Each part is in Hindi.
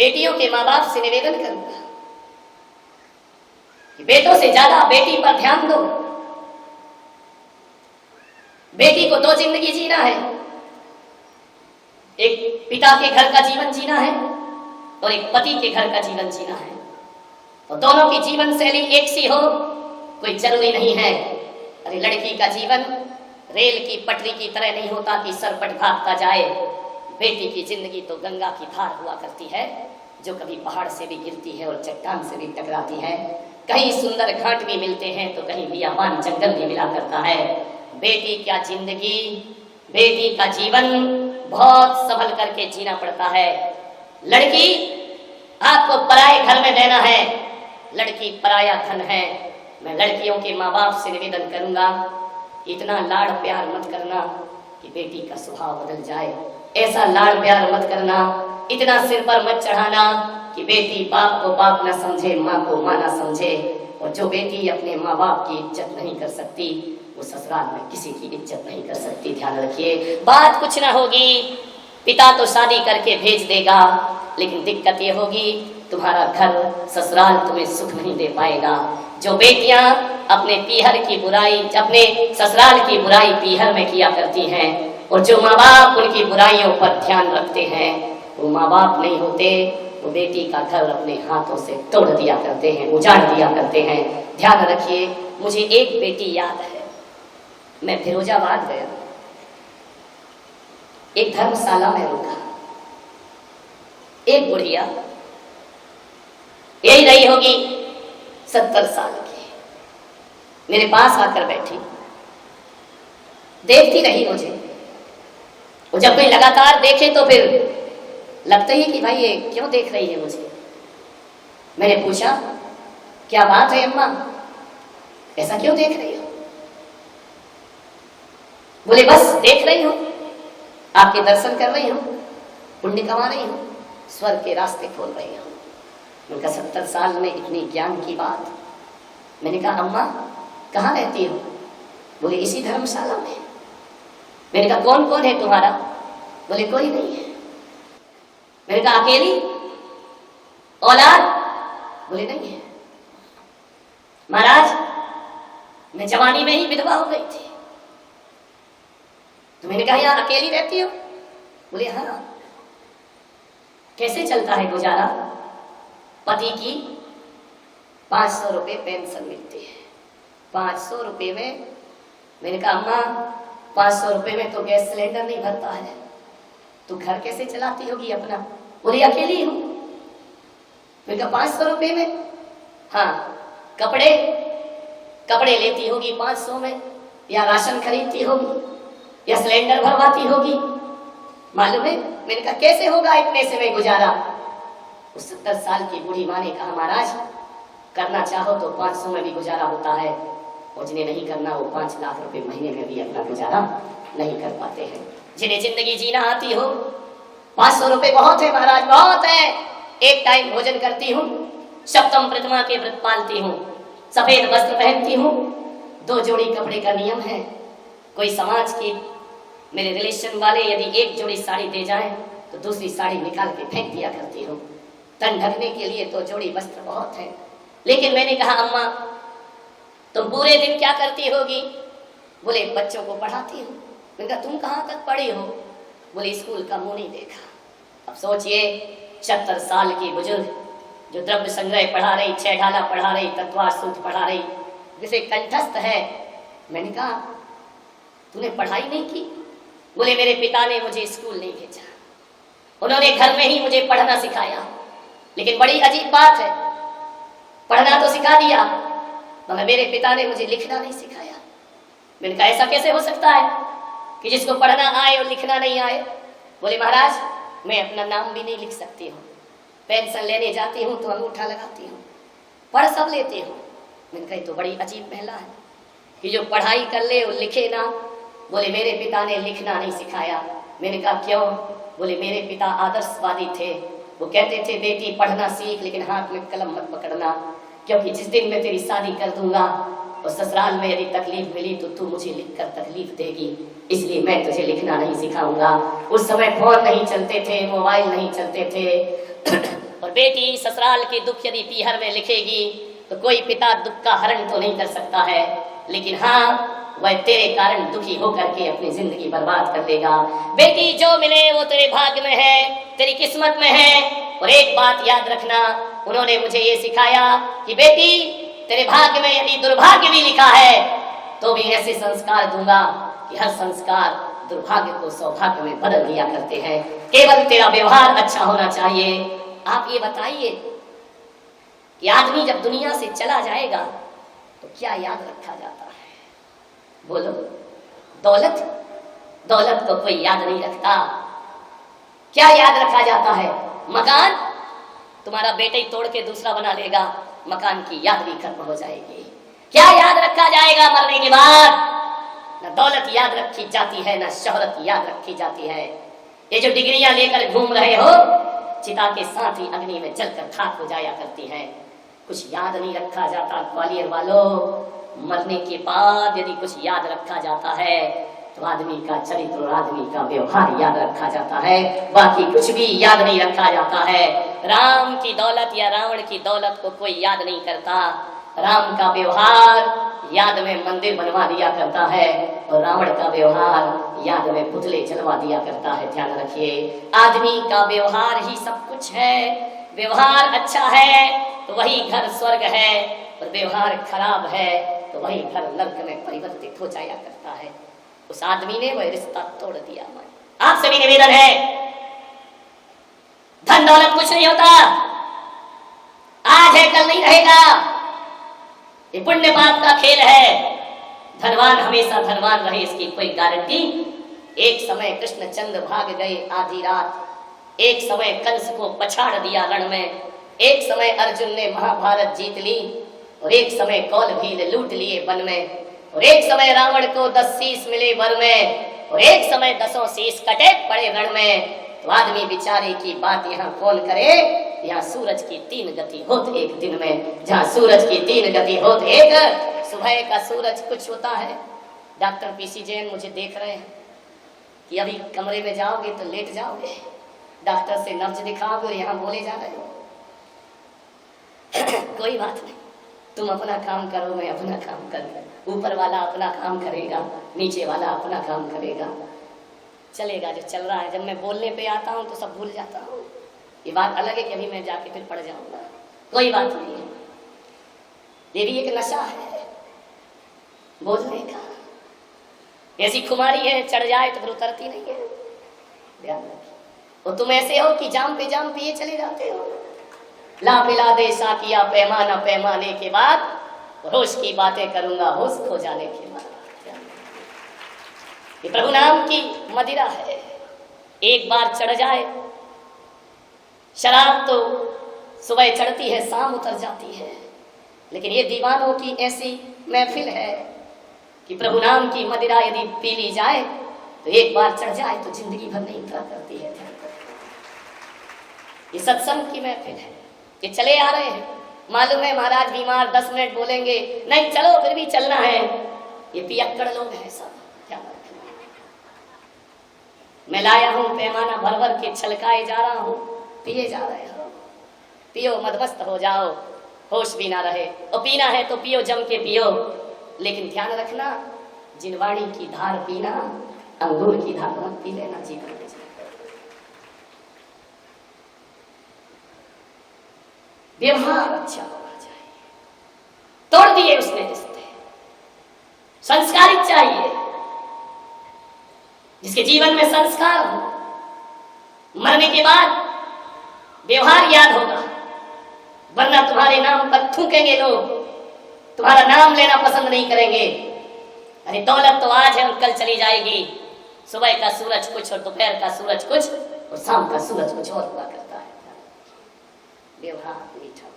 बेटियों के माँ बाप से निवेदन करूंगा कि बेटों से ज्यादा बेटी पर ध्यान दो। बेटी को दो जिंदगी जीना है, एक पिता के घर का जीवन जीना है और एक पति के घर का जीवन जीना है। और दोनों की जीवन शैली एक सी हो कोई जरूरी नहीं है। अरे लड़की का जीवन रेल की पटरी की तरह नहीं होता कि सरपट भागता जाए। बेटी की जिंदगी तो गंगा की धार हुआ करती है, जो कभी पहाड़ से भी गिरती है और चट्टान से भी टकराती है। कहीं सुंदर घाट भी मिलते हैं तो कहीं बियाबान जंगल भी मिला करता है। बेटी क्या जिंदगी, बेटी का जीवन बहुत संभल करके जीना पड़ता है। लड़की आपको पराए घर में रहना है, लड़की पराया धन है। मैं लड़कियों के माँ बाप से निवेदन करूंगा, इतना लाड़ प्यार मत करना कि बेटी का स्वभाव बदल जाए। ऐसा लाड़ प्यार मत करना, इतना सिर पर मत चढ़ाना कि बेटी बाप को बाप न समझे, माँ को माँ न समझे। और जो बेटी अपने माँ बाप की इज्जत नहीं कर सकती वो ससुराल में किसी की इज्जत नहीं कर सकती। ध्यान रखिए, बात कुछ ना होगी, पिता तो शादी करके भेज देगा, लेकिन दिक्कत ये होगी तुम्हारा घर ससुराल तुम्हें सुख नहीं दे पाएगा। जो बेटियां अपने पीहर की बुराई, अपने ससुराल की बुराई पीहर में किया करती हैं और जो माँ बाप उनकी बुराइयों पर ध्यान रखते हैं वो माँ बाप नहीं होते, वो बेटी का घर अपने हाथों से तोड़ दिया करते हैं, उजाड़ दिया करते हैं। ध्यान रखिए, मुझे एक बेटी याद है, मैं फिरोजाबाद गया, एक धर्मशाला में रुका। एक बुढ़िया यही रही होगी 70 साल की, मेरे पास आकर बैठी, देखती रही मुझे। वो जब कोई लगातार देखे तो फिर लगता ही कि भाई ये क्यों देख रही है मुझे। मैंने पूछा क्या बात है अम्मा, ऐसा क्यों देख रही हो? बोले बस देख रही हूं, आपके दर्शन कर रही हूं, पुण्य कमा रही हूं, स्वर्ग के रास्ते खोल रही हूं। उनका 70 साल में इतनी ज्ञान की बात। मैंने कहा अम्मा कहाँ रहती हो? बोले इसी धर्मशाला में। मैंने कहा कौन कौन है तुम्हारा? बोले कोई नहीं है। मैंने कहा अकेली? औलाद? बोले नहीं है। महाराज मैं जवानी में ही विधवा हो गई थी। तो मैंने कहा यहाँ अकेली रहती हो? बोले हाँ। कैसे चलता है गुजारा? पति की 500 रुपये पेंशन मिलती है, 500 रुपये में। मैंने कहा अम्मा 500 रुपये में तो गैस सिलेंडर नहीं भरता है, तो घर कैसे चलाती होगी अपना? बोली अकेली हूँ। मैंने कहा 500 रुपये में? हाँ। कपड़े लेती होगी 500 में, या राशन खरीदती होगी, या सिलेंडर भरवाती होगी, मालूम है? मैंने कहा कैसे होगा इतने से में गुजारा? उस 70 साल की बूढ़ी माँ ने कहा महाराज करना चाहो तो 500 में भी गुजारा होता है, और जिन्हें नहीं करना वो 5 लाख रुपए महीने में भी अपना गुजारा नहीं कर पाते हैं। जिन्हें जिंदगी जीना आती हो 500 रुपए बहुत है महाराज, बहुत है। एक टाइम भोजन करती हूँ, सप्तम प्रतिमा के व्रत पालती हूँ, सफेद वस्त्र पहनती हूँ, 2 जोड़ी कपड़े का नियम है। कोई समाज की मेरे रिलेशन वाले यदि एक जोड़ी साड़ी दे जाए तो दूसरी साड़ी निकाल के फेंक दिया करती हूँ। तन ढकने के लिए 2 जोड़ी वस्त्र बहुत है। लेकिन मैंने कहा अम्मा तुम पूरे दिन क्या करती होगी? बोले बच्चों को पढ़ाती हूँ। मैंने कहा तुम कहाँ तक पढ़ी हो? बोले स्कूल का मुंह नहीं देखा। अब सोचिए 76 साल की बुजुर्ग जो द्रव्य संग्रह पढ़ा रही, 6 ढाला पढ़ा रही, तत्वार सूत्र पढ़ा रही, जिसे कंठस्थ है। मैंने कहा तूने पढ़ाई नहीं की? बोले मेरे पिता ने मुझे स्कूल नहीं भेजा, उन्होंने घर में ही मुझे पढ़ना सिखाया। लेकिन बड़ी अजीब बात है, पढ़ना तो सिखा दिया मगर मेरे पिता ने मुझे लिखना नहीं सिखाया। मैंने कहा ऐसा कैसे हो सकता है कि जिसको पढ़ना आए और लिखना नहीं आए? बोले महाराज मैं अपना नाम भी नहीं लिख सकती हूँ, पेंशन लेने जाती हूँ तो अंगूठा लगाती हूँ, पढ़ सब लेती हूँ। मैंने कहा तो बड़ी अजीब महिला है कि जो पढ़ाई कर ले और लिखे ना। बोले मेरे पिता ने लिखना नहीं सिखाया। मैंने कहा क्यों? बोले मेरे पिता आदर्शवादी थे, वो कहते थे बेटी पढ़ना सीख लेकिन हाथ में कलम मत पकड़ना, क्योंकि जिस दिन मैं तेरी शादी कर दूंगा और ससुराल में यदि तकलीफ मिली तो तू मुझे लिखकर तकलीफ देगी, इसलिए मैं तुझे लिखना नहीं सिखाऊंगा। उस समय फोन नहीं चलते थे, मोबाइल नहीं चलते थे, बेटी ससुराल के दुख यदि पीहर में लिखेगी तो कोई पिता दुख का हरण तो नहीं कर सकता है, लेकिन हाँ वह तेरे कारण दुखी होकर के अपनी जिंदगी बर्बाद कर देगा। बेटी जो मिले वो तेरे भाग्य में है, तेरी किस्मत में है। और एक बात याद रखना, उन्होंने मुझे ये सिखाया कि बेटी तेरे भाग्य में यदि दुर्भाग्य भी लिखा है तो भी ऐसे संस्कार दूंगा कि हर संस्कार दुर्भाग्य को सौभाग्य में बदल दिया करते हैं। केवल तेरा व्यवहार अच्छा होना चाहिए। आप ये बताइए कि आदमी जब दुनिया से चला जाएगा तो क्या याद रखा जाता है? बोलो। दौलत? दौलत को कोई याद नहीं रखता। क्या याद रखा जाता है? मकान? तुम्हारा बेटे ही तोड़ के दूसरा बना लेगा, मकान की याद भी खत्म हो जाएगी। क्या याद रखा जाएगा मरने के बाद? न दौलत याद रखी जाती है, न शोहरत याद रखी जाती है। ये जो डिग्रियां लेकर घूम रहे हो, चिता के साथ ही अग्नि में जलकर खाक हो जाया करती हैं। कुछ याद नहीं रखा जाता ग्वालियर वालों। मरने के बाद यदि कुछ याद रखा जाता है तो आदमी का चरित्र और आदमी का व्यवहार याद रखा जाता है, बाकी कुछ भी याद नहीं रखा जाता है। राम की दौलत या रावण की दौलत को कोई याद नहीं करता। राम का व्यवहार याद में मंदिर बनवा दिया करता है और रावण का व्यवहार याद में पुतले जलवा दिया करता है। ध्यान रखिए, आदमी का व्यवहार ही सब कुछ है। व्यवहार अच्छा है तो वही घर स्वर्ग है, और व्यवहार खराब है तो वही घर नर्क में परिवर्तित हो जाया करता है। उस आदमी ने वह रिश्ता तोड़ दिया। आपसे भी निवेदन है, धन दौलत कुछ नहीं होता, आज है कल नहीं रहेगा। ये पुण्य पाप का खेल है। धनवान हमेशा धनवान रहे इसकी कोई गारंटी। एक समय कृष्णचंद्र भाग गए आधी रात, एक समय कंस को पछाड़ दिया रण में, एक समय अर्जुन ने महाभारत जीत ली, और एक समय कौल भील लूट लिए वन में, और एक समय रावण को 10 शीश मिले वर में, और एक समय 10 शीश कटे पड़े रण में। तो आदमी बेचारे की बात यहाँ कौन करे? यहाँ सूरज की 3 गति होत एक दिन में। जहाँ सूरज की 3 गति होत एक, सुबह का सूरज कुछ होता है। डॉक्टर पीसी जैन मुझे देख रहे हैं कि अभी कमरे में जाओगे तो लेट जाओगे, डॉक्टर से नब्ज दिखाओगे और यहाँ बोले जा रहे हो। कोई बात नहीं, तुम अपना काम करो, मैं अपना काम करूँ। ऊपर वाला अपना काम करेगा, नीचे वाला अपना काम करेगा, चलेगा जो चल रहा है। जब मैं बोलने पे आता हूँ तो सब भूल जाता हूँ। ये बात अलग है कि अभी मैं जाके फिर पढ़ जाऊंगा, कोई बात नहीं है। ये भी एक नशा है बोलने का। ऐसी खुमारी है, चढ़ जाए तो फिर उतरती नहीं है। ध्यान रखिए। और तुम ऐसे हो कि जाम पे जाम पिए चले जाते हो। ला पिला दे साकिया पैमाना, पैमाने के बाद होश की बातें करूंगा होश खो जाने के बाद। ये प्रभु नाम की मदिरा है, एक बार चढ़ जाए। शराब तो सुबह चढ़ती है शाम उतर जाती है, लेकिन ये दीवानों की ऐसी महफिल है कि प्रभु नाम की मदिरा यदि पी ली जाए तो एक बार चढ़ जाए तो जिंदगी भर नहीं उतरा करती है। ये सत्संग की महफिल है, ये चले आ रहे हैं। मालूम है महाराज बीमार, 10 मिनट बोलेंगे, नहीं चलो फिर भी चलना है। ये पियक्कड़ लोग हैं सब। क्या रखना, मैं लाया हूं पैमाना भर भर के, छलकाए जा रहा हूं, पिए जा रहे हो। पियो, मदमस्त हो जाओ, होश भी ना रहे। और पीना है तो पियो, जम के पियो, लेकिन ध्यान रखना जिनवाणी की धार पीना, अंगूर की धार मत पी लेना जीवन में। व्यवहार अच्छा होना चाहिए। तोड़ दिए उसने रिश्ते। संस्कारित चाहिए, जिसके जीवन में संस्कार हो। मरने के बाद व्यवहार याद होगा, वरना तुम्हारे नाम पर थूकेंगे लोग, तुम्हारा नाम लेना पसंद नहीं करेंगे। अरे दौलत तो आज है और कल चली जाएगी। सुबह का सूरज कुछ और दोपहर का सूरज कुछ और शाम का सूरज कुछ और हुआ करता है। व्यवहार मीठा,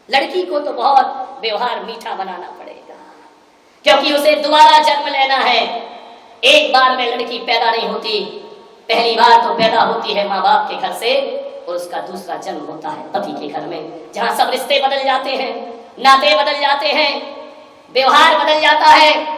लड़की को तो बहुत व्यवहार मीठा बनाना पड़ेगा, क्योंकि उसे दोबारा जन्म लेना है। एक बार में लड़की पैदा नहीं होती, पहली बार तो पैदा होती है माँ बाप के घर से, और उसका दूसरा जन्म होता है पति के घर में, जहाँ सब रिश्ते बदल जाते हैं, नाते बदल जाते हैं, व्यवहार बदल जाता है।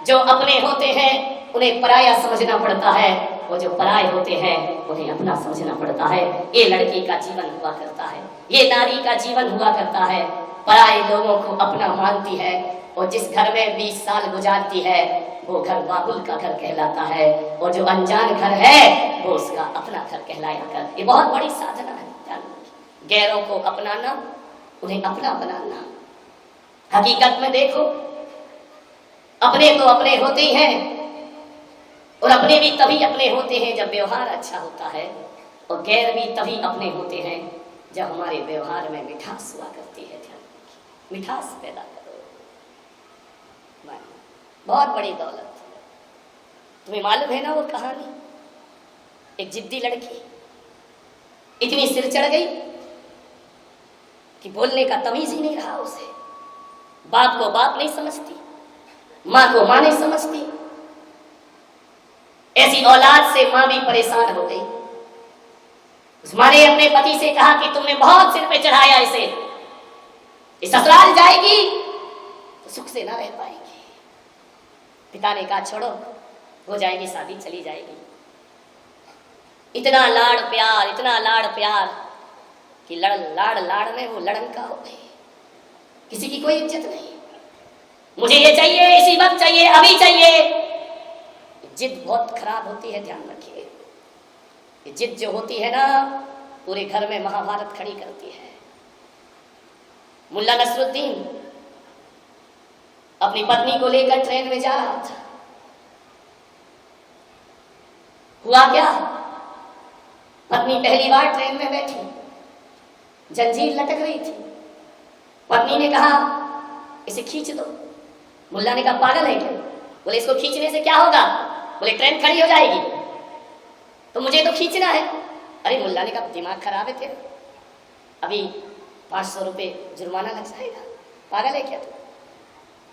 जो अपने होते हैं उन्हें पराया समझना पड़ता है, वो जो पराये होते हैं उन्हें अपना समझना पड़ता है। ये लड़की का जीवन हुआ करता है, ये नारी का जीवन हुआ करता है, पराये लोगों को अपना मानती है और जिस घर में 20 साल गुजारती है वो घर बाबुल का घर कहलाता है और जो अनजान घर है वो उसका अपना घर कहलाया कर। ये बहुत बड़ी साधना है, गैरों को अपनाना, उन्हें अपना बनाना। हकीकत में देखो, अपने तो अपने होते ही हैं और अपने भी तभी अपने होते हैं जब व्यवहार अच्छा होता है, और गैर भी तभी अपने होते हैं जब हमारे व्यवहार में मिठास हुआ करती है। मिठास पैदा करो, बहुत बड़ी दौलत। तुम्हें मालूम है ना वो कहानी, एक जिद्दी लड़की इतनी सिर चढ़ गई कि बोलने का तमीज ही नहीं रहा उसे। बाप को बाप नहीं समझती, माँ को माँ नहीं समझती। ऐसी औलाद से माँ भी परेशान हो गई। उस माँ ने अपने पति से कहा कि तुमने बहुत सिर पे चढ़ाया इसे, इस ससुराल जाएगी तो सुख से ना रह पाएगी। पिता ने कहा छोड़ो, हो जाएगी शादी, चली जाएगी। इतना लाड़ प्यार, इतना लाड़ प्यार कि लाड़ में वो लड़नका हो गई। किसी की कोई इज्जत नहीं, मुझे ये चाहिए, इसी वक्त चाहिए, अभी चाहिए। जिद बहुत खराब होती है, ध्यान रखिए। ये जिद जो होती है ना, पूरे घर में महाभारत खड़ी करती है। मुल्ला नसरुद्दीन अपनी पत्नी को लेकर ट्रेन में जा रहा था। हुआ क्या, पत्नी पहली बार ट्रेन में बैठी, जंजीर लटक रही थी। पत्नी ने कहा इसे खींच दो। मुल्ला ने कहा पागल है क्या? बोले इसको खींचने से क्या होगा? बोले ट्रेन खड़ी हो जाएगी। तो मुझे तो खींचना है। अरे मुल्ला ने कहा दिमाग खराब है तेरा, अभी 500 रुपये जुर्माना लग जाएगा, पागल है क्या तू?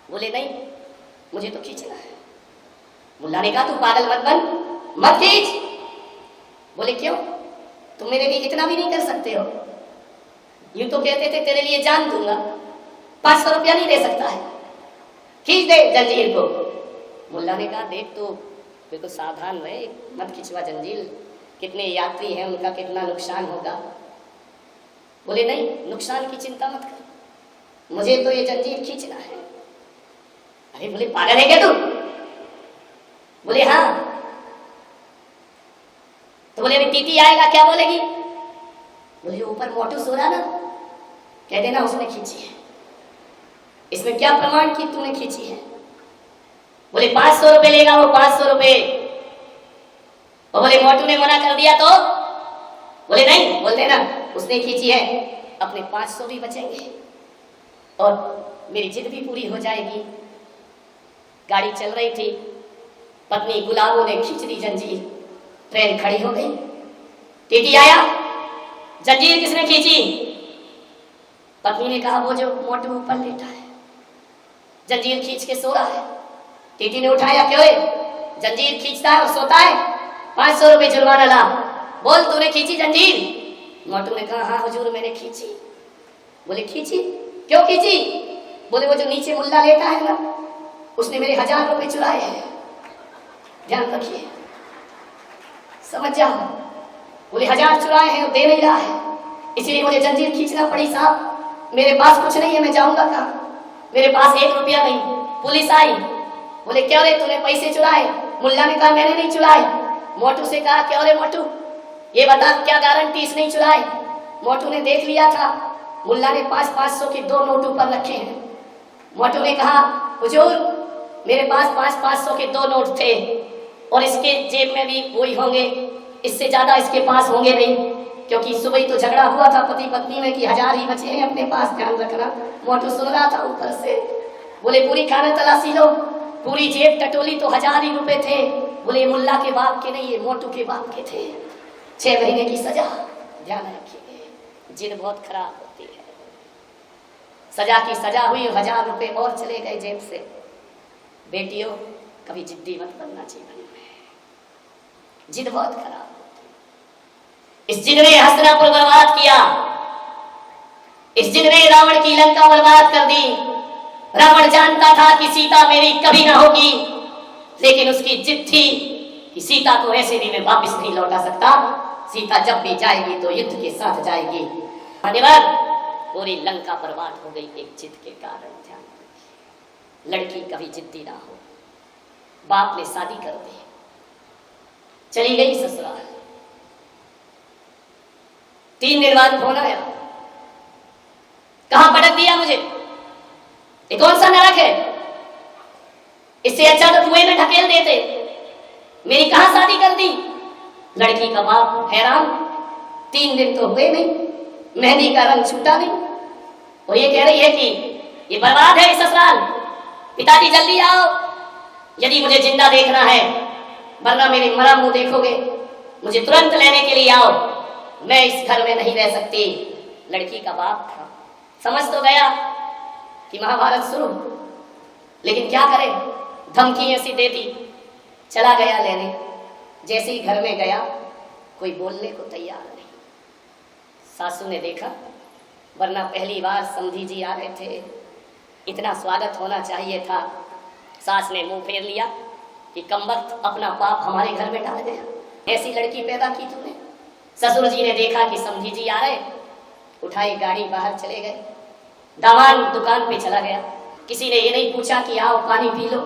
बोले नहीं, मुझे तो खींचना है। मुल्ला ने कहा तू पागल मत बन, मत खींच। बोले क्यों? तुम मेरे लिए इतना भी नहीं कर सकते हो? यूं तो कहते थे तेरे लिए जान दूंगा, 500 रुपया नहीं दे सकता है, खींच दे जंजीर को। मुल्ला ने कहा देख तो बिल्कुल सावधान रहे, मत खिंचवा जंजीर, कितने यात्री हैं, उनका कितना नुकसान होगा। बोले नहीं, नुकसान की चिंता मत कर, मुझे तो ये जंजीर खींचना है। अरे बोले पागल है क्या तू? बोले हाँ। तो बोले अभी टीटी आएगा, क्या बोलेगी? बोले ऊपर मोटू सो रहा ना, कह देना उसने खींची है। इसमें क्या प्रमाण कि तूने खींची है? बोले 500 रुपए लेगा वो, 500 रुपए। और बोले मोटू ने मना कर दिया तो? बोले नहीं, बोल देना उसने खींची है, अपने 500 भी बचेंगे और मेरी जिद भी पूरी हो जाएगी। गाड़ी चल रही थी, पत्नी गुलाबों ने खींच दी जंजीर, ट्रेन खड़ी हो गई। टीटी आया, जंजीर किसने खींची? पत्नी ने कहा वो जो मोटू ऊपर लेटा है, जंजीर खींच के सो रहा है। टीटी ने उठाया, क्यों है? जंजीर खींचता है और सोता है, 500 रुपए जुर्माना ला। बोल तूने खींची जंजीर? मोटू ने कहा हाँ हुजूर मैंने खींची। बोले खींची? क्यों खींची? बोले वो जो नीचे मुल्ला लेटा है ना, उसने मेरे 1000 रुपए चुराए हैं। ध्यान रखिए, समझ जाओ। बोले 1000 चुराए हैं और दे नहीं रहा है, इसलिए मुझे जंजीर खींचना पड़ी। साहब मेरे पास कुछ नहीं है, मैं जाऊंगा कहाँ? मेरे पास 1 रुपया नहीं। पुलिस आई, बोले क्यों रे तूने पैसे चुराए? मुल्ला ने कहा मैंने नहीं चुराए। मोटू से कहा क्यों रे मोटू, ये बता क्या गारंटी इसने चुराए? मोटू ने देख लिया था, मुल्ला ने 500 के 2 नोट ऊपर रखे हैं। मोटू ने कहा हुजूर मेरे पास 500 के 2 नोट थे और इसके जेब में भी वही होंगे, इससे ज्यादा इसके पास होंगे नहीं, क्योंकि सुबह तो झगड़ा हुआ था पति पत्नी में कि 1000 ही बचे हैं अपने पास, ध्यान रखना। मोटू सुन रहा था ऊपर से। बोले पूरी खाना तलाशी लो, पूरी जेब टटोली तो 1000 ही रुपए थे। बोले मुल्ला के बाप के नहीं, ये मोटू के बाप के थे। 6 महीने की सजा। ध्यान रखिए, जिद बहुत खराब होती है। सजा की सजा हुई, 1000 रुपए और चले गए जेब से। बेटियों कभी जिद्दी मत बनना जीवन में, जिद बहुत खराब होती है। इस जिद ने हस्तिनापुर बर्बाद किया, इस जिद ने रावण की लंका बर्बाद कर दी। रावण जानता था कि सीता मेरी कभी ना होगी, लेकिन उसकी जिद थी कि सीता को ऐसे भी मैं वापस नहीं लौटा सकता। सीता जब भी जाएगी तो युद्ध के साथ जाएगी। धन्यवाद। पूरी लंका बर्बाद हो गई एक जिद के कारण। ध्यान रखिए, लड़की कभी जिद्दी ना हो। बाप ने शादी कर दी, चली गई ससुराल। 3 दिन बाद फोन आया, कहां पटक दिया मुझे, ये कौन सा नरक है, इससे अच्छा तो कुएं में ढकेल देते, मेरी कहां शादी कर दी। लड़की का बाप हैरान, 3 दिन तो हुए नहीं, मेहंदी का रंग छूटा नहीं। वो ये कह रही है कि ये बर्बाद है ससुराल, पिताजी जल्दी आओ, यदि मुझे जिंदा देखना है, वरना मेरे मरा मुंह देखोगे, मुझे तुरंत लेने के लिए आओ, मैं इस घर में नहीं रह सकती। लड़की का बाप था, समझ तो गया कि महाभारत शुरू, लेकिन क्या करे, धमकी ऐसी दे दी, चला गया लेने। जैसे ही घर में गया, कोई बोलने को तैयार नहीं। सासू ने देखा, वरना पहली बार समधी जी आ रहे थे, इतना स्वागत होना चाहिए था। सास ने मुंह फेर लिया कि कमबख्त अपना पाप हमारे घर में डाल गया, ऐसी लड़की पैदा की तूने। ससुर जी ने देखा कि समधी जी आ रहे, उठाई गाड़ी, बाहर चले गए। दामाद दुकान पे चला गया, किसी ने ये नहीं पूछा कि आओ पानी पी लो,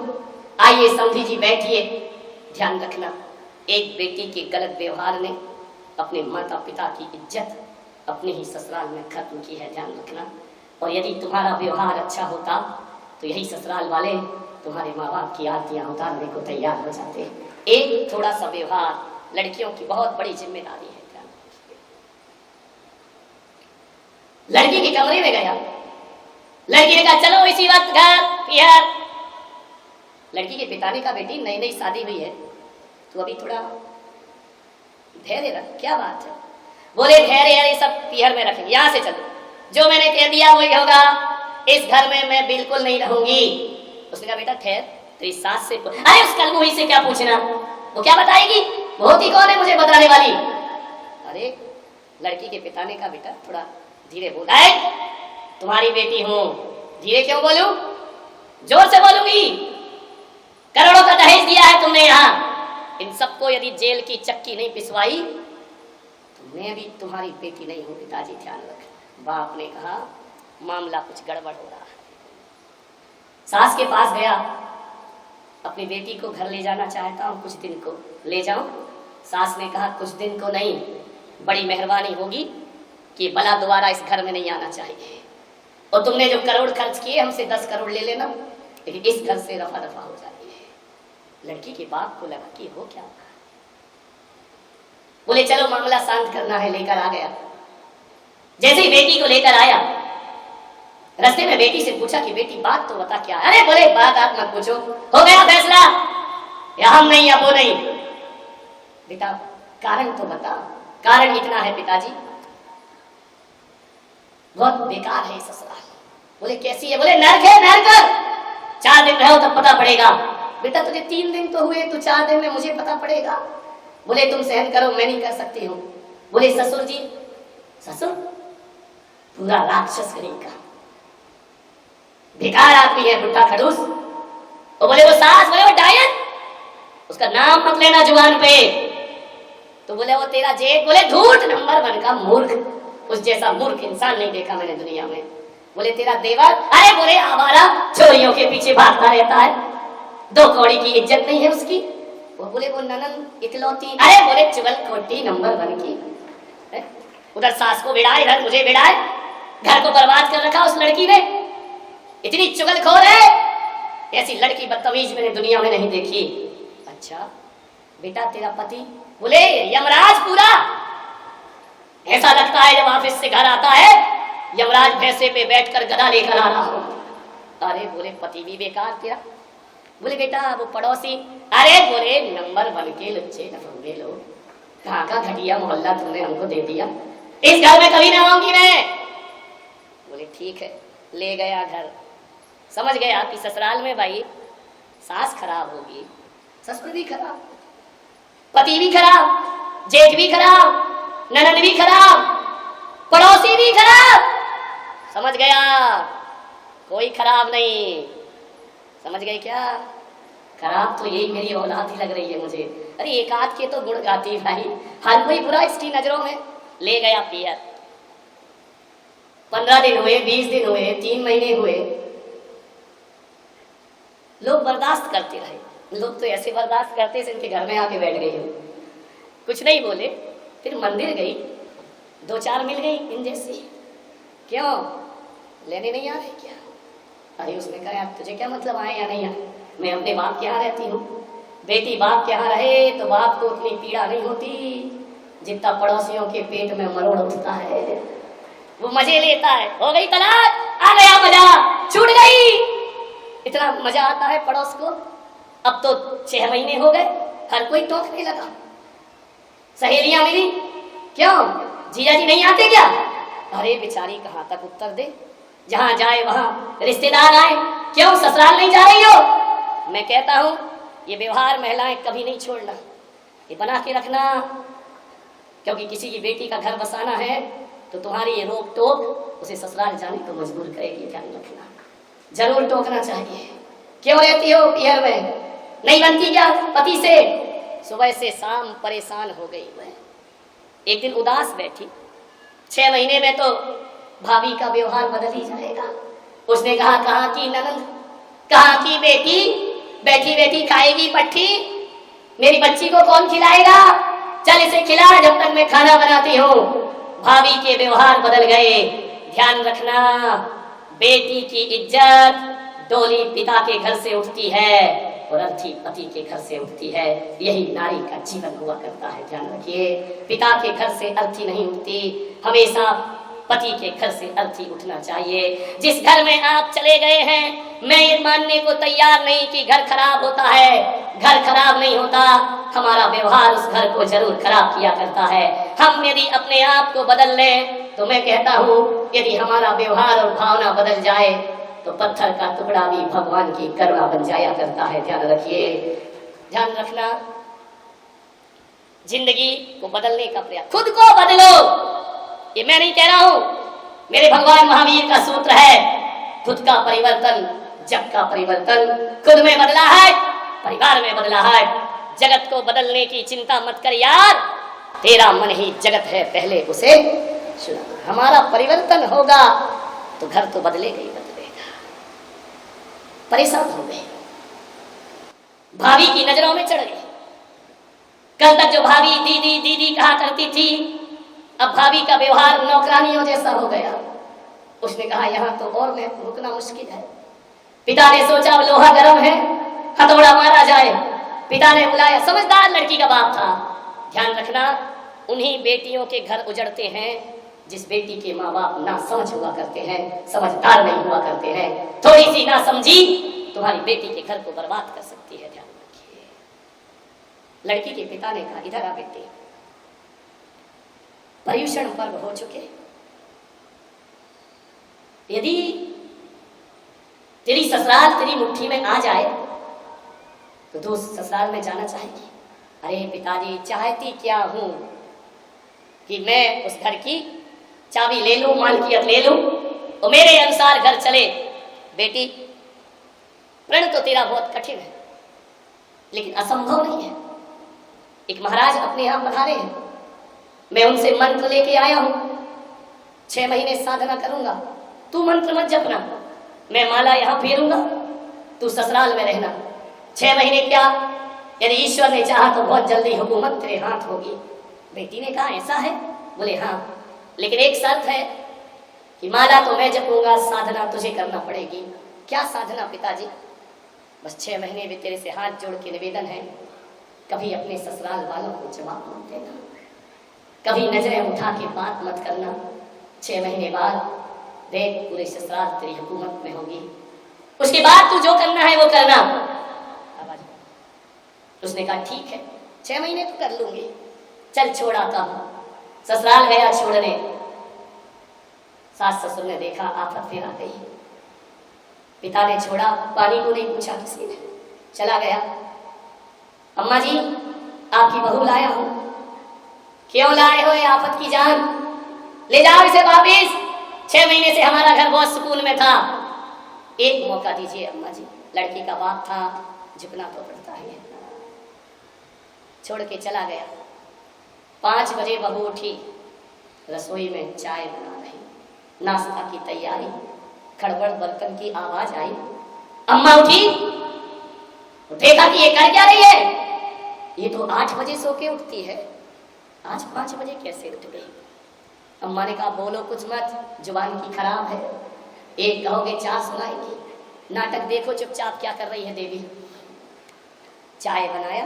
आइए समधी जी बैठिए। ध्यान रखना, एक बेटी के गलत व्यवहार ने अपने माता पिता की इज्जत अपने ही ससुराल में खत्म की है। ध्यान रखना। और यदि तुम्हारा व्यवहार अच्छा होता तो यही ससुराल वाले तुम्हारे माँ बाप की आरतियां उतारने को तैयार हो जाते। एक थोड़ा सा व्यवहार लड़कियों की बहुत बड़ी जिम्मेदारी है। ध्यान रखिए। लड़की के कमरे में गया, लड़की ने कहा चलो इसी वक्त घर यार। लड़की के पिता ने कहा बेटी नई नई शादी हुई है, तो अभी थोड़ा धैर्य रख। क्या बात है? बोले धैर्य है, ये सब पीहर में रखेंगे, यहाँ से चलो, जो मैंने कह दिया वही होगा, इस घर में मैं बिल्कुल नहीं रहूंगी। उसने कहा बेटा ठहर, तेरी सास से अरे उस कलमुही से क्या पूछना, वो क्या बताएगी, वो होती कौन है मुझे बताने वाली। अरे लड़की के पिता ने कहा बेटा थोड़ा धीरे बोल। तुम्हारी बेटी हूं, धीरे क्यों बोलूं, जोर से बोलूंगी। करोड़ों का दहेज दिया है तुमने यहाँ, इन सबको यदि जेल की चक्की नहीं पिसवाई तो मैं भी तुम्हारी बेटी नहीं हूं। पिताजी ध्यान रख। बाप ने कहा मामला कुछ गड़बड़ हो रहा है। सास के पास गया, अपनी बेटी को घर ले जाना चाहता हूं, कुछ दिन को ले जाऊं। सास ने कहा कुछ दिन को नहीं, बड़ी मेहरबानी होगी कि बला दोबारा इस घर में नहीं आना चाहिए, और तुमने जो करोड़ खर्च किए हमसे 10 करोड़ ले लेना, लेकिन इस घर से रफा दफा हो जाइए। लड़की के बाप को लगा कि हो क्या, बोले चलो मामला शांत करना है, लेकर आ गया। जैसे ही बेटी को लेकर आया, रास्ते में बेटी से पूछा कि बेटी बात तो बता क्या है। अरे बोले बात आप मत पूछो, हो गया फैसला, या हम नहीं या वो नहीं। बेटा कारण तो बता। कारण इतना है पिताजी, बहुत बेकार है ससुराल। बोले कैसी है? बोले नरक है, नरक। 4 दिन रहो तब पता पड़ेगा। बेटा तुझे 3 दिन तो हुए, तो 4 दिन में मुझे पता पड़ेगा। बोले तुम सहन करो, मैं नहीं कर सकती हूँ। बोले ससुर जी, ससुर पूरा राक्षस करेगा, बेकार आदमी है, बुढ़ा खड़ूस। और बोले वो सास, बोले वो डायन, उसका नाम मत लेना जुबान पे। तो बोले वो तेरा जेठ। बोले झूठ नंबर 1 का मूर्ख, उस जैसा मूर्ख इंसान नहीं देखा मैंने दुनिया में। बोले तेरा देवर। अरे बोले आवारा, चोरियों के पीछे भागता रहता है, 2 कौड़ी की इज्जत नहीं है उसकी। वो बोले वो ननन इकलौती। अरे बोले चुगलखोटी नंबर 1 की। उधर सास को बिड़ाए, इधर मुझे बिड़ाए, घर को बर्बाद कर रखा उस लड़की ने, इतनी चुगलखोर है, ऐसी लड़की बदतमीज मैंने दुनिया में नहीं देखी। अच्छा बेटा तेरा पति? बोले यमराज पूरा, ऐसा लगता है जब ऑफिस से घर आता है यमराज भैंसे पे बैठकर गदा लेकर आ रहा हो। अरे बोले पति भी बेकार तेरा। बोले बेटा वो पड़ोसी। अरे बोले नंबर 1 के लुच्चे नफंगे लोग, कहाँ का घटिया मोहल्ला तुमने हमको दे दिया, इस घर में कभी ना आऊंगी मैं। बोले ठीक है, ले गया घर। समझ गया कि ससुराल में भाई सास खराब होगी, ससुर भी खराब, पति भी खराब, जेठ भी खराब, ननद भी खराब, पड़ोसी भी खराब। समझ गया कोई खराब नहीं। समझ गए क्या? खराब तो यही मेरी औलाद ही लग रही है मुझे। अरे एक आध के तो गुण गाती भाई, हर कोई बुरा इसकी नजरों में। ले गया पियर, 15 दिन हुए, 20 दिन हुए, 3 महीने हुए, लोग बर्दाश्त करते रहे। लोग तो ऐसे बर्दाश्त करते थे इनके घर में आके बैठ गई हो, कुछ नहीं बोले। फिर मंदिर गई, 2-4 मिल गई इन जैसी, क्यों लेने नहीं आ रहे क्या? अरे उसने कहा यार तुझे क्या मतलब आए या नहीं आए, मैं अपने बाप के यहाँ रहती हूँ। बेटी बाप के यहाँ रहे तो बाप को उतनी पीड़ा नहीं होती जितना पड़ोसियों के पेट में मरोड़ उठता है, वो मजे लेता है। हो गई तलाक, आ गया मजा, छूट गई। इतना मजा आता है पड़ोस को। अब तो 6 महीने हो गए, हर कोई टोकने लगा। सहेलियां मिली, क्यों जीजा जी नहीं आते क्या? अरे बेचारी कहाँ तक उत्तर दे, जहां जाए वहां रिश्तेदार आए, क्यों ससुराल नहीं जा रही हो? मैं कहता हूं ये व्यवहार महिलाएं कभी नहीं छोड़ना, ये बना के रखना, क्योंकि किसी की बेटी का घर बसाना है तो तुम्हारी ये रोक टोक उसे ससुराल जाने को मजबूर करेगी। ध्यान रखना, जरूर टोकना चाहिए। क्यों रहती हो पियर में, नहीं बनती क्या पति से? सुबह से शाम परेशान हो गई वह। एक दिन उदास बैठी, 6 महीने में तो भाभी का व्यवहार बदल ही जाएगा। उसने कहा कहाँ की ननद, कहाँ की बेटी, बैठी बैठी खाएगी पट्टी, मेरी बच्ची को कौन खिलाएगा? चल इसे खिला जब तक मैं खाना बनाती हूँ। भाभी के व्यवहार बदल गए। ध्यान रखना, बेटी की इज्जत डोली पिता के घर से उठती है और अर्थी पति के घर से उठती है। यही नारी का जीवन हुआ करता है। ध्यान रखिए, पिता के घर से अर्थी नहीं उठती, हमेशा पति के घर से अर्थी उठना चाहिए। जिस घर में आप चले गए हैं, मैं ये मानने को तैयार नहीं कि घर खराब होता है। घर खराब नहीं होता, हमारा व्यवहार उस घर को जरूर खराब किया करता है। हम यदि अपने आप को बदल लें तो मैं कहता हूँ यदि हमारा व्यवहार और भावना बदल जाए तो पत्थर का टुकड़ा भी भगवान की करुणा बन जाया करता है। ध्यान रखिए, ध्यान रखना, जिंदगी को बदलने का प्रयास, खुद को बदलो। ये मैं नहीं कह रहा हूं, मेरे भगवान महावीर का सूत्र है, खुद का परिवर्तन जग का परिवर्तन। खुद में बदला है, परिवार में बदला है। जगत को बदलने की चिंता मत कर यार, तेरा मन ही जगत है, पहले उसे सुना। हमारा परिवर्तन होगा तो घर तो बदलेगा ही बदलेगा। परेशान हो गए, भाभी की नजरों में चढ़ गए। कल तक जो भाभी दीदी दीदी कहा करती थी, अब भाभी का व्यवहार नौकरानियों जैसा हो गया। उसने कहा यहाँ तो और में रुकना मुश्किल है। पिता ने सोचा लोहा गर्म है, हथौड़ा मारा जाए। पिता ने बुलाया, समझदार लड़की का बाप था। ध्यान रखना, उन्हीं बेटियों के घर उजड़ते हैं जिस बेटी के माँ बाप ना समझ हुआ करते हैं, समझदार नहीं हुआ करते हैं। थोड़ी सी ना समझी तुम्हारी बेटी के घर को बर्बाद कर सकती है। ध्यान रखिए। लड़की के पिता ने कहा इधर आ बेटी, पर्युषण पर्व हो चुके, यदि तेरी ससुराल तेरी मुट्ठी में आ जाए तो तू ससुराल में जाना चाहेगी? अरे पिताजी, चाहती क्या हूं कि मैं उस घर की चाबी ले लूं, मालकियत ले लूं और मेरे अनुसार घर चले। बेटी, प्रण तो तेरा बहुत कठिन है लेकिन असंभव नहीं है। एक महाराज अपने यहाँ पधारे हैं, मैं उनसे मंत्र लेके आया हूं। 6 महीने साधना करूंगा, तू मंत्र मत जपना, मैं माला यहां फेरूंगा, तू ससुराल में रहना। 6 महीने क्या, यदि ईश्वर ने चाहा तो बहुत जल्दी हुकूमत तेरे हाथ होगी। बेटी ने कहा ऐसा है? बोले हाँ, लेकिन एक शर्त है कि माला तो मैं जपूंगा, साधना तुझे करना पड़ेगी। क्या साधना पिताजी? बस 6 महीने भी तेरे से हाथ जोड़ के निवेदन है, कभी अपने ससुराल वालों को जवाब मत देना, कभी नजरें उठा के बात मत करना। 6 महीने बाद देख पूरे ससुराल तेरी हुकूमत में होगी, उसके बाद तू जो करना है वो करना। उसने कहा ठीक है, 6 महीने तो कर लूंगी, चल छोड़ आता हूं। ससुराल गया छोड़ने, सास ससुर ने देखा आफत फिर आ गई। पिता ने छोड़ा, पानी को नहीं पूछा किसी ने, चला गया। अम्मा जी, आपकी बहू लाया हूं। क्यों लाए हो ये आफत की जान? ले जाओ इसे वापिस, 6 महीने से हमारा घर बहुत सुकून में था, एक मौका दीजिए अम्मा जी। लड़की का बाप था, झुकना तो पड़ता है। छोड़ के चला गया। 5 बजे बहू उठी, रसोई में चाय बना रही, नाश्ता की तैयारी। खड़बड़ बर्तन की आवाज आई। अम्मा उठी, देखा कि ये कर क्या रही है। ये तो 8 बजे सो के उठती है, आज 5 बजे कैसे उठ गई। अम्मा ने कहा बोलो कुछ मत, जुबान की खराब है, एक कहोगे 4 सुनाएगी। नाटक देखो चुपचाप क्या कर रही है देवी। चाय बनाया,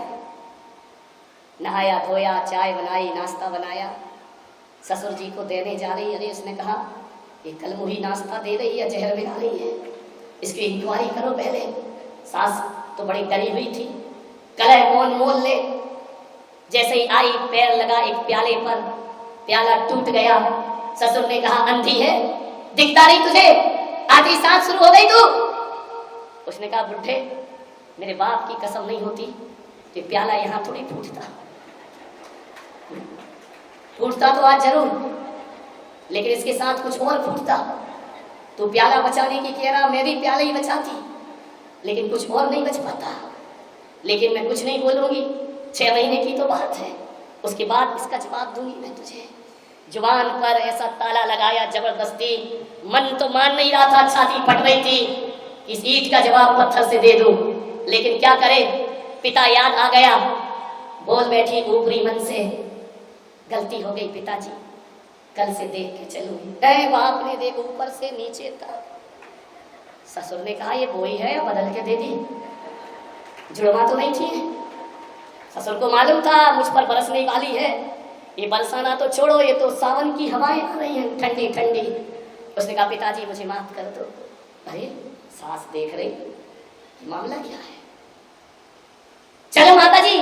नहाया धोया, चाय बनाई, नाश्ता बनाया, ससुर जी को देने जा रही। अरे उसने कहा ये कल मुही नाश्ता दे रही है, जहर मिला रही है, इसकी इंक्वायरी करो पहले। सास तो बड़ी डरी हुई थी, कलह कौन मोल ले। जैसे ही आई पैर लगा एक प्याले पर, प्याला टूट गया। ससुर ने कहा अंधी है, दिखता नहीं तुझे, आधी सांस शुरू हो गई तू। उसने कहा बुढ़े मेरे बाप की कसम नहीं होती कि प्याला यहाँ थोड़ी फूटता, फूटता तो आज जरूर, लेकिन इसके साथ कुछ और फूटता। तो प्याला बचाने की कह रहा, मैं भी प्याला ही बचाती, लेकिन कुछ और नहीं बच पाता। लेकिन मैं कुछ नहीं बोलूंगी, 6 महीने की तो बात है, उसके बाद इसका जवाब दूंगी मैं तुझे। जुबान पर ऐसा ताला लगाया जबरदस्ती, मन तो मान नहीं रहा था, छाती फट रही थी, इस ईंट का जवाब पत्थर से दे दूं, लेकिन क्या करे। पिता याद आ गया, बोल बैठी ऊपरी मन से, गलती हो गई पिताजी, कल से देख के चलूंगी। बाप ने देख ऊपर से नीचे तक। ससुर ने कहा ये बोई है या बदल के दे दी, जुड़वा तो नहीं थी। ससुर को मालूम था मुझ पर बरसने वाली है, ये बरसाना तो छोड़ो, ये तो सावन की हवाएं आ रही हैं ठंडी ठंडी। उसने कहा पिताजी मुझे माफ कर दो। अरे सास देख रही, मामला क्या है। चलो माता जी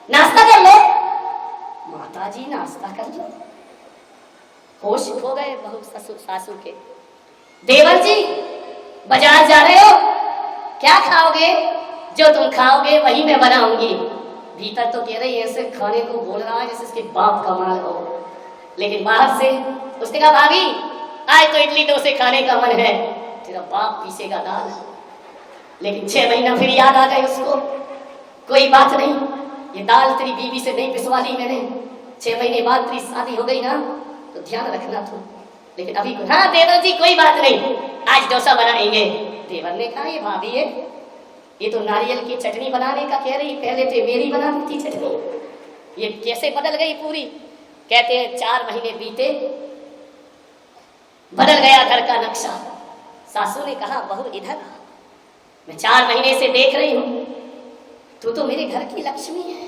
नाश्ता कर लो। माता जी नाश्ता कर लो, होश खो गए बहू ससुर सासू के। देवर जी बाजार जा रहे हो, क्या खाओगे, जो तुम खाओगे वही मैं बनाऊंगी। भीतर तो कह रही है ऐसे खाने को बोल रहा है जैसे इसके बाप का माल हो, लेकिन बाहर से उसने कहा भाभी आज तो इडली डोसे खाने का मन है, तेरा बाप पीसेगा दाल। लेकिन 6 महीना फिर याद आ गए उसको, कोई बात नहीं, ये दाल तेरी बीवी से नहीं पिसवा ली मैंने, 6 महीने बाद तेरी शादी हो गई ना, तो ध्यान रखना तू। लेकिन अभी हाँ देवर जी कोई बात नहीं, आज डोसा बनाएंगे। देवर ने कहा ये भाभी है, ये तो नारियल की चटनी बनाने का कह रही, पहले तो मेरी बनाती थी चटनी, ये कैसे बदल गई पूरी। कहते हैं 4 महीने बीते, बदल गया घर का नक्शा। सासू ने कहा बहू इधर आ, मैं 4 महीने से देख रही हूं, तू तो मेरे घर की लक्ष्मी है,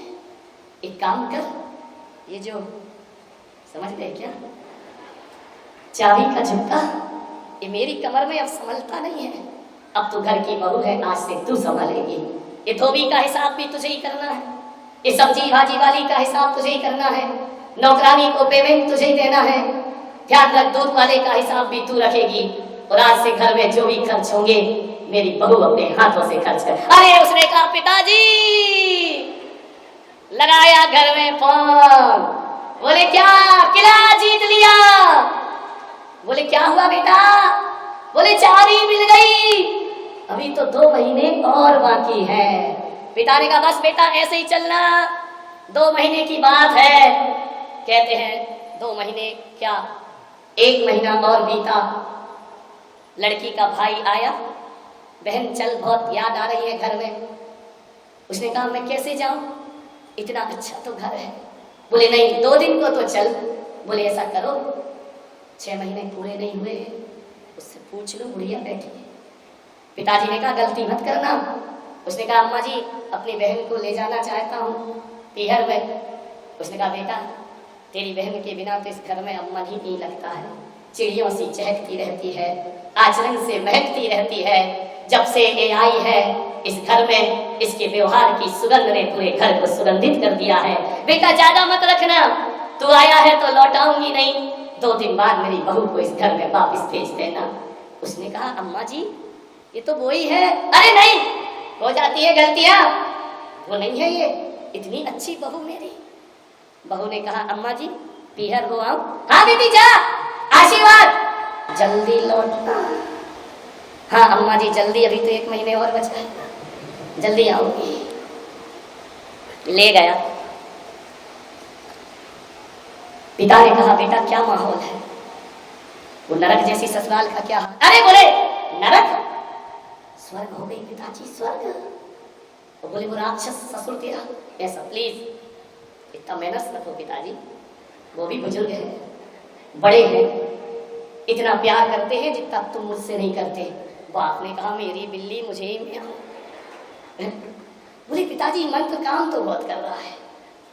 एक काम कर, ये जो समझ गए क्या, चाबी का झुमका ये मेरी कमर में अब संभलता नहीं है, अब तो घर की बहू है, आज से तू संभालेगी। ये धोबी का हिसाब भी तुझे ही करना है, ये सब्जी भाजी वाली का हिसाब तुझे ही करना है, नौकरानी को पेमेंट तुझे ही देना है, ध्यान रख दूध वाले का हिसाब भी तू रखेगी, और आज से घर में जो भी खर्च होंगे मेरी बहू अपने हाथों से खर्च कर। अरे उसने कहा पिताजी, लगाया घर में फोन, बोले क्या किला जीत लिया। बोले क्या हुआ बेटा, बोले चाबी मिल गई, अभी तो 2 महीने और बाकी है। पिता ने कहा बस बेटा ऐसे ही चलना, 2 महीने की बात है। कहते हैं 2 महीने क्या 1 महीना और बीता। लड़की का भाई आया, बहन चल बहुत याद आ रही है घर में। उसने कहा मैं कैसे जाऊं, इतना अच्छा तो घर है। बोले नहीं 2 दिन को तो चल। बोले ऐसा करो 6 महीने पूरे नहीं हुए, उससे पूछ लो, बुढ़िया बैठी है। पिताजी ने कहा गलती मत करना। उसने कहा अम्मा जी अपनी बहन को ले जाना चाहता हूँ पीहर में। उसने कहा बेटा तेरी बहन के बिना तो इस घर में अब मन ही नहीं लगता है, चिड़ियों सी चहकती रहती है, आचरण से महकती रहती है। जब से ये आई है इस घर में, इसके व्यवहार की सुगंध ने पूरे घर को सुगंधित कर दिया है। बेटा ज्यादा मत रखना, तू आया है तो लौटाऊंगी नहीं, 2 दिन बाद मेरी बहू को इस घर में वापस भेज देना। उसने कहा अम्मा जी ये तो वो ही है। अरे नहीं, हो जाती है गलतियां, वो नहीं है ये, इतनी अच्छी बहू मेरी। बहू ने कहा अम्मा जी पीहर हो आओ। हाँ दीदी जा, आशीर्वाद, जल्दी लौटना। हाँ अम्मा जी जल्दी, अभी तो 1 महीने और बचा है। जल्दी आओ। ले गया। पिता ने कहा बेटा क्या माहौल है, वो नरक जैसी ससुराल का क्या हाल? अरे बोले नरक, स्वर्ग हो गई पिताजी, स्वर्ग। तो बोले वो राक्षस ससुर तेरा ऐसा, प्लीज इतना मेहनत मत हो पिताजी, वो भी बुजुर्ग है, बड़े हैं, इतना प्यार करते हैं जितना तुम मुझसे नहीं करते। बाप ने कहा मेरी बिल्ली मुझे ही में आओ। बोले पिताजी मन तो काम तो बहुत कर रहा है,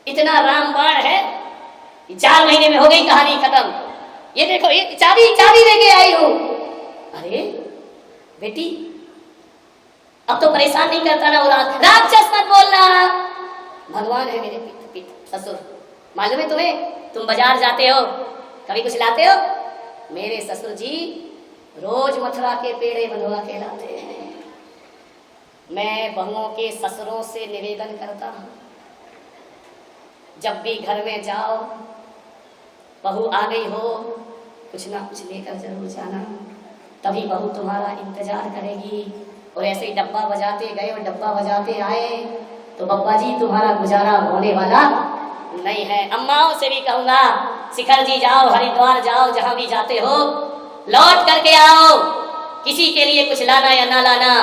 इतना रामबाण है, 4 महीने में हो गई कहानी खत्म। ये देखो ये चाबी लेके आई हो। अरे बेटी अब तो परेशान नहीं करता ना वो राक्षस मत बोलना, भगवान है मेरे ससुर। मालूम है तुम्हें, तुम बाजार जाते हो कभी कुछ लाते हो, मेरे ससुर जी रोज मथुरा के पेड़े बनवा के लाते हैं। मैं बहुओं के ससुरों से निवेदन करता हूँ, जब भी घर में जाओ बहू आ गई हो कुछ ना कुछ लेकर जरूर जाना, तभी बहू तुम्हारा इंतजार करेगी। और ऐसे ही डब्बा बजाते गए और डब्बा बजाते आए तो बब्बा जी तुम्हारा गुजारा होने वाला नहीं है। अम्माओं से भी कहूँगा शिखर जी जाओ, हरिद्वार जाओ, जहाँ भी जाते हो लौट करके आओ, किसी के लिए कुछ लाना या ना लाना,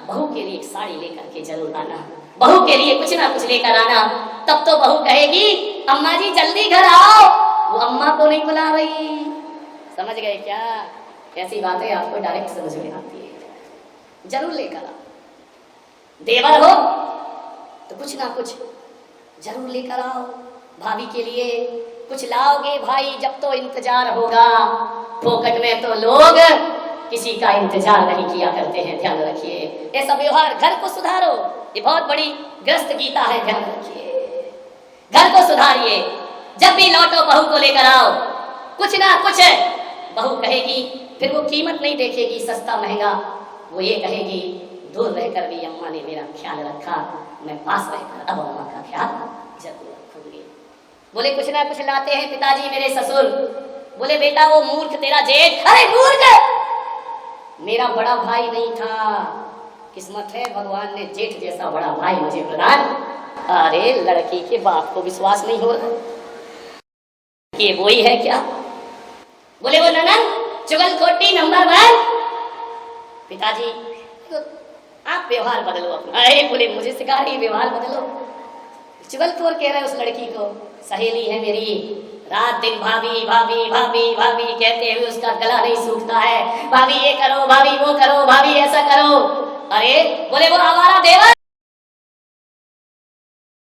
बहू के लिए एक साड़ी लेकर के जरूर आना, बहू के लिए कुछ ना कुछ लेकर आना। तब तो बहू कहेगी अम्मा जी जल्दी घर आओ, वो अम्मा को नहीं बुला रही। समझ गए क्या? ऐसी बातें आपको डायरेक्ट समझ में आती है, जरूर लेकर आओ। देवर हो तो कुछ ना कुछ जरूर लेकर आओ, भाभी के लिए कुछ लाओगे भाई जब तो इंतजार होगा। फोकट में तो लोग किसी का इंतजार नहीं किया करते हैं, ध्यान रखिए। ऐसा व्यवहार, घर को सुधारो, ये बहुत बड़ी ग्रस्त गीता है, ध्यान रखिए। घर को सुधारिए, जब भी लौटो बहू को लेकर आओ, कुछ ना कुछ बहू कहेगी, फिर वो कीमत नहीं देखेगी सस्ता महंगा, वो ये कहेगी दूर रहकर भी अम्मा ने मेरा ख्याल रखा, मैं पास रहकर अब अम्मा का ख्याल जरूर रखूंगी। बोले कुछ ना कुछ लाते हैं पिताजी मेरे ससुर। बोले बेटा वो मूर्ख तेरा जेठ, अरे मूर्ख मेरा बड़ा भाई नहीं था, किस्मत है भगवान ने जेठ जैसा बड़ा भाई मुझे प्रदान। अरे लड़की के बाप को विश्वास नहीं हो रहा, ये वो ही है क्या? बोले वो ननन चुगलखोटी नंबर 1। पिताजी आप व्यवहार बदलो अपना। अरे बोले मुझे सिखा रही व्यवहार बदलो, चुगलखोर कह रहे उस लड़की को, सहेली है मेरी, रात दिन भाभी भाभी भाभी भाभी कहते हुए उसका गला नहीं सूखता है, भाभी ये करो, भाभी वो करो, भाभी ऐसा करो। अरे बोले वो हमारा देवर